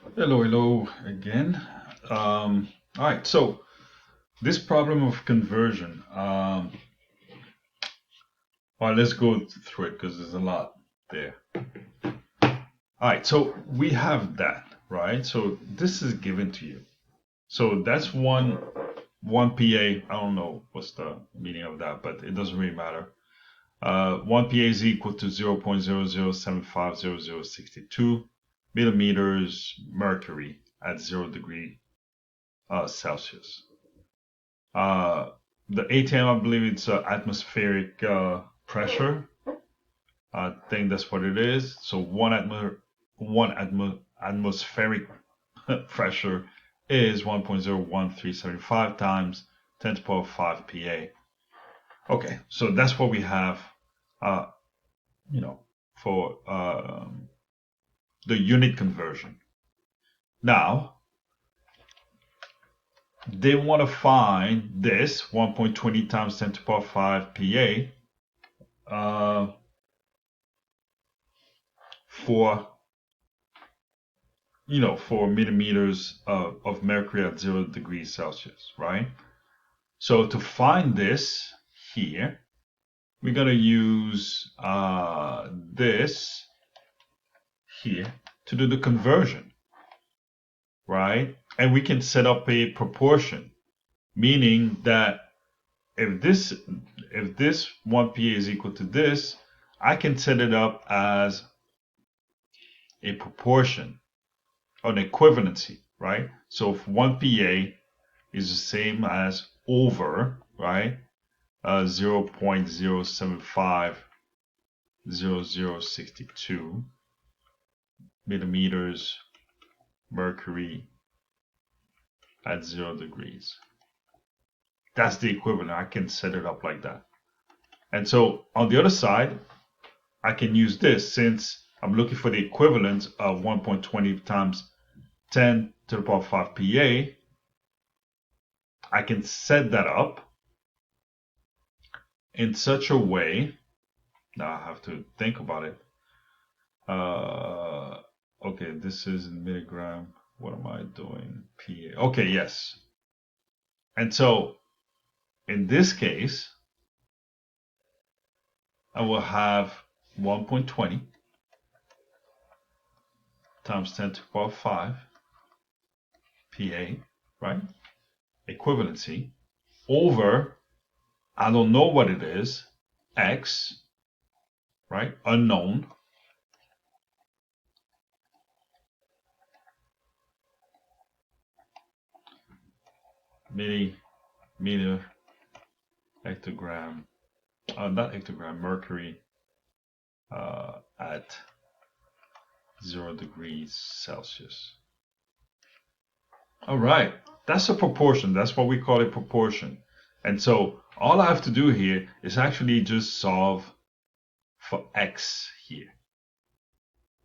Hello again. All right, so this problem of conversion. All right, let's go through it because there's a lot there. All right, so we have that, right? So this is given to you. So that's one PA. I don't know what's the meaning of that, but it doesn't really matter. One PA is equal to 0.00750062 millimeters mercury at 0 degree Celsius. Uh, the ATM, I believe it's atmospheric pressure. I think that's what it is. So atmospheric pressure is 1.01375 times 10 to the power 5 PA. Okay, so that's what we have, uh, you know, for the unit conversion. Now, they want to find this 1.20 times 10 to the power 5 PA for for millimeters of mercury at 0 degrees Celsius, right? So to find this here, we're gonna use this here to do the conversion, right? And we can set up a proportion, meaning that if this 1 PA is equal to this, I can set it up as a proportion, an equivalency, right? So if 1 PA is the same as over, right? 0.0750062 millimeters mercury at 0 degrees. That's the equivalent. I can set it up like that. And so on the other side, I can use this since I'm looking for the equivalent of 1.20 times 10 to the power 5 PA. I can set that up in such a way. Now I have to think about it. Okay, this is in milligram. What am I doing? PA. Okay, yes. And so in this case, I will have 1.20 times 10 to the power 5 PA, right? Equivalency over, I don't know what it is, X, right? Unknown. Meter hectogram, not hectogram, mercury at 0 degrees Celsius. All right, that's a proportion. That's what we call a proportion. And so all I have to do here is actually just solve for x here.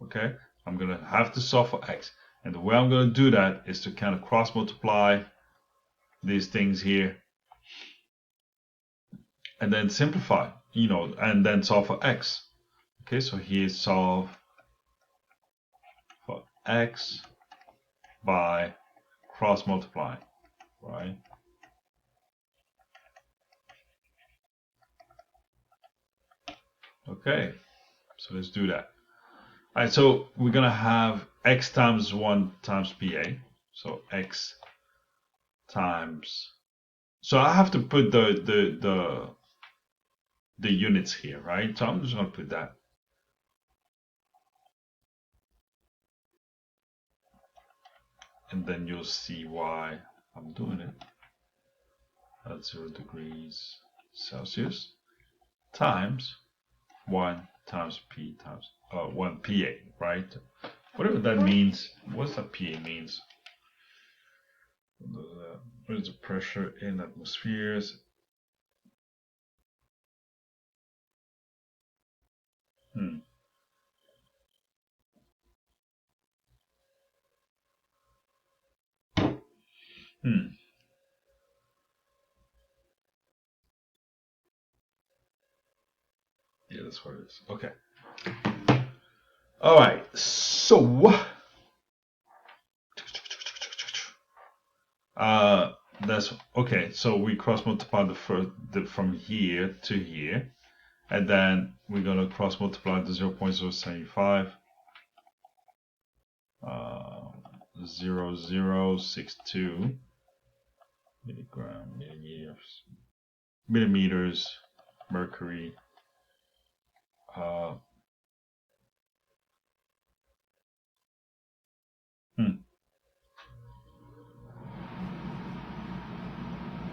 Okay, I'm gonna have to solve for x. And the way I'm gonna do that is to kind of cross multiply these things here and then simplify, and then solve for x. Okay, so here solve for x by cross multiplying, right? Okay, so let's do that. All right, so we're gonna have x times 1 times PA. So x times. So I have to put the units here, right? So I'm just gonna put that. And then you'll see why I'm doing it. At 0 degrees Celsius times 1 times P times 1 PA, right? Whatever that means. What's that PA means? What is the pressure in atmospheres? Hmm. Hmm. Yeah, that's what it is. Okay. All right. So That's okay. So we cross multiply from here to here, and then we're gonna cross multiply the 0.075 0062 millimeters mercury.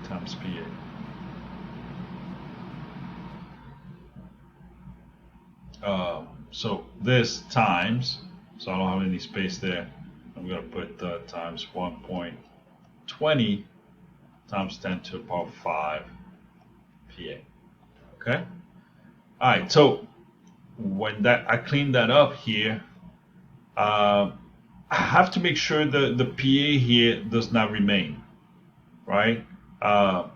Times PA. So this times, so I don't have any space there. I'm gonna put times 1.20 times 10 to the power 5 PA. Okay. All right. So when I clean that up here, I have to make sure the PA here does not remain, right?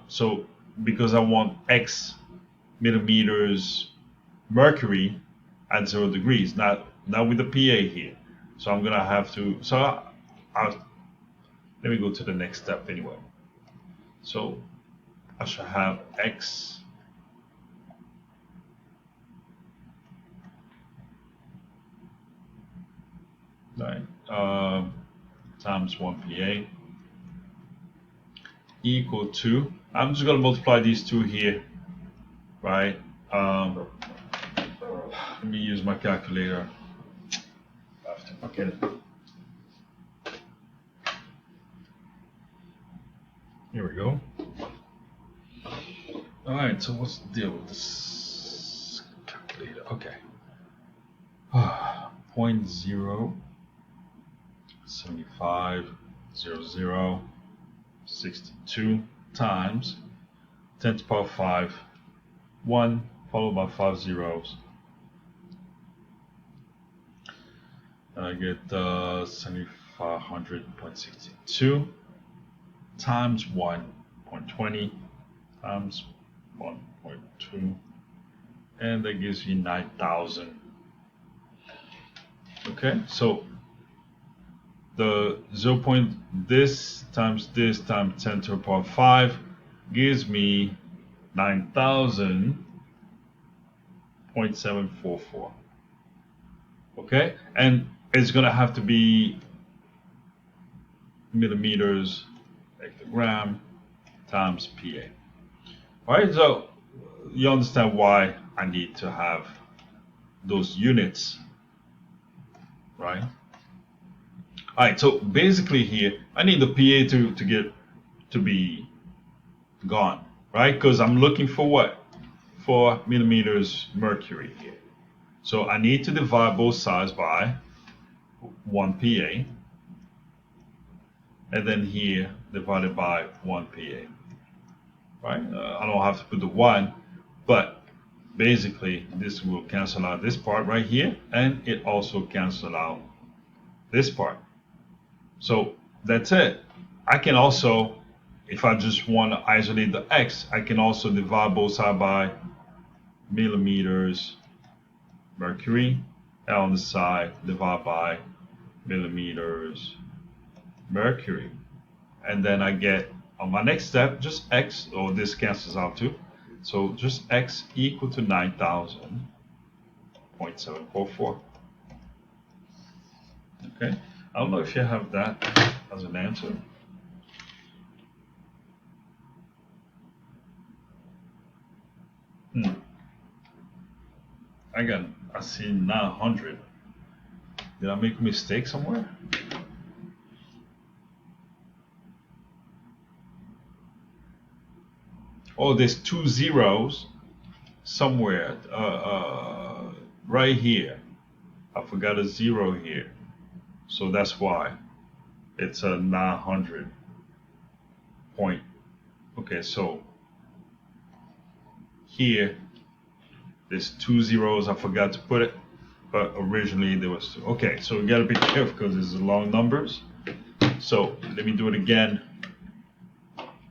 So because I want X millimeters mercury at 0 degrees, not with the PA here. So I'm gonna have to. So let me go to the next step anyway. So I should have X right, times 1 PA equal to. I'm just gonna multiply these two here, right? Let me use my calculator. Okay. Here we go. All right, so what's the deal with this calculator? Okay. 0.0750062 times 10 to the power 5, 1 followed by 5 zeros. And I get 7500.62 times 1.20 times 1.2, and that gives you 9,000. Okay, so the 0. This times 10 to the power 5 gives me 9,000.744. Okay, and it's gonna have to be millimeters hectogram times PA. All right, so you understand why I need to have those units, right? All right, so basically here, I need the PA to be gone, right? Because I'm looking for what? For millimeters mercury here. So I need to divide both sides by 1 PA, and then here divided by 1 PA, right? I don't have to put the 1, but basically this will cancel out this part right here, and it also cancel out this part. So that's it. I can also, if I just want to isolate the X, I can also divide both sides by millimeters mercury, and on the side divide by millimeters mercury. And then I get, on my next step, just X, or this cancels out too. So just X equal to 9,000.744. Okay, I don't know if you have that as an answer. I see 900. Did I make a mistake somewhere? Oh, there's 2 zeros somewhere. Right here. I forgot a 0 here. So that's why it's a 900 point. Okay, so here there's 2 zeros. I forgot to put it, but originally there was 2. Okay, so we gotta be careful because there's long numbers. So let me do it again.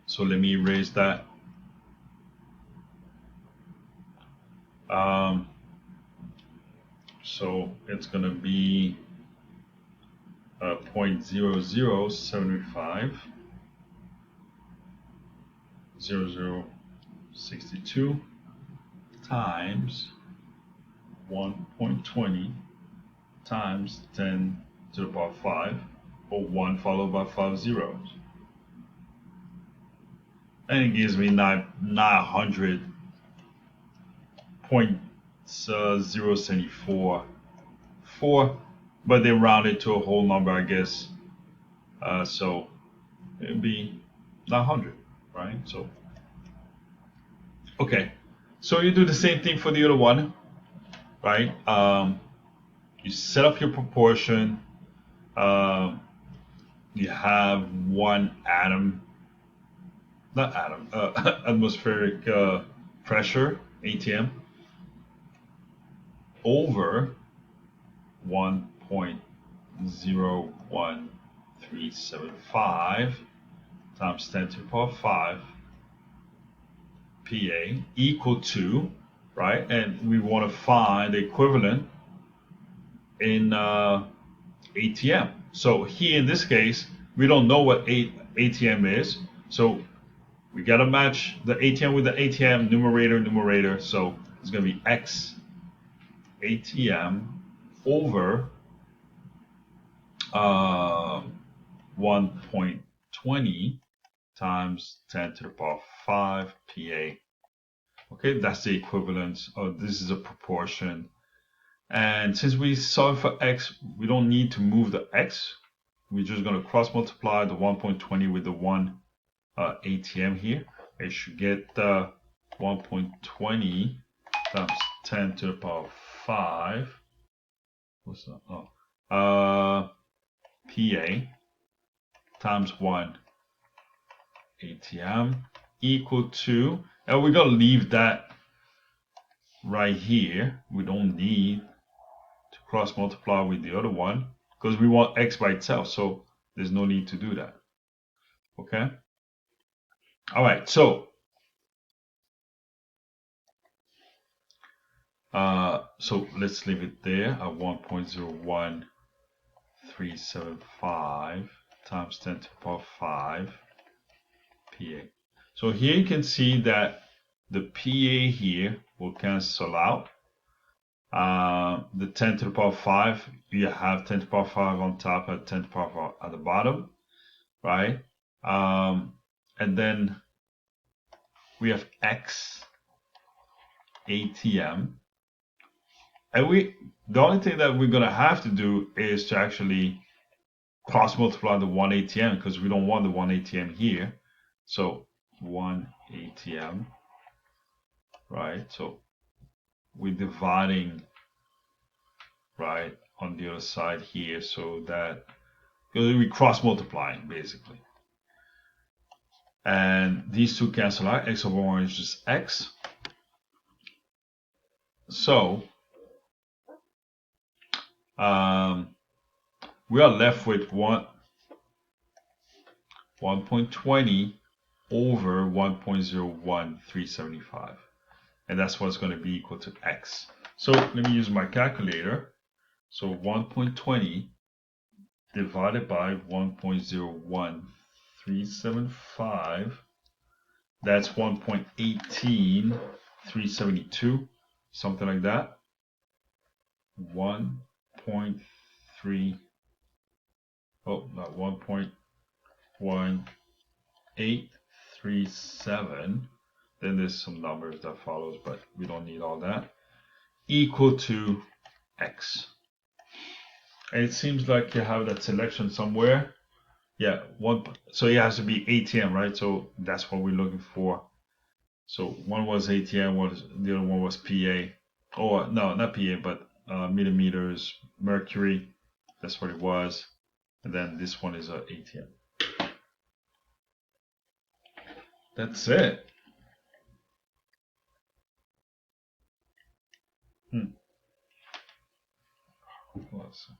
So let me erase that. So it's gonna be 0.0075 0.0062 times 1.20 times 10 to the power 5, or 1 followed by 5 zeros. And it gives me 900.074, but they round it to a whole number, I guess. So it'd be 900, right? So, okay. So you do the same thing for the other one, right? You set up your proportion. You have one atom, not atom, atmospheric pressure, ATM, over 1.01375 times 10 to the power 5 PA equal to, right? And we want to find the equivalent in ATM. So here in this case, we don't know what ATM is. So we got to match the ATM with the ATM, numerator. So it's going to be X ATM over 1.20 times 10 to the power 5 PA. Okay, that's the equivalence. This is a proportion. And since we solve for X, we don't need to move the X. We're just going to cross multiply the 1.20 with the 1 ATM here. I should get 1.20 times 10 to the power 5. What's that? Oh. PA times 1 ATM equal to, and we're going to leave that right here. We don't need to cross multiply with the other one because we want X by itself, so there's no need to do that. Okay. All right, so let's leave it there at 1.01375 times 10 to the power 5 PA. So here you can see that the PA here will cancel out. The 10 to the power 5, you have 10 to the power 5 on top and 10 to the power 5 at the bottom, right? And then we have X ATM. And the only thing that we're gonna have to do is to actually cross multiply the 1 ATM because we don't want the 1 ATM here. So 1 ATM, right? So we're dividing right on the other side here, so that we cross multiplying basically. And these two cancel out. X over 1 is just X. So we are left with 1.20 over 1.01375, and that's what's going to be equal to X. So let me use my calculator. So 1.20 divided by 1.01375, that's 1.18372, something like that. 1.3, oh, not 1.1837. Then there's some numbers that follows, but we don't need all that. Equal to X. And it seems like you have that selection somewhere. Yeah, so it has to be ATM, right? So that's what we're looking for. So one was ATM, the other one was PA. Or no, not PA, but millimeters, mercury. That's what it was. And then this one is a ATM. That's it. Awesome.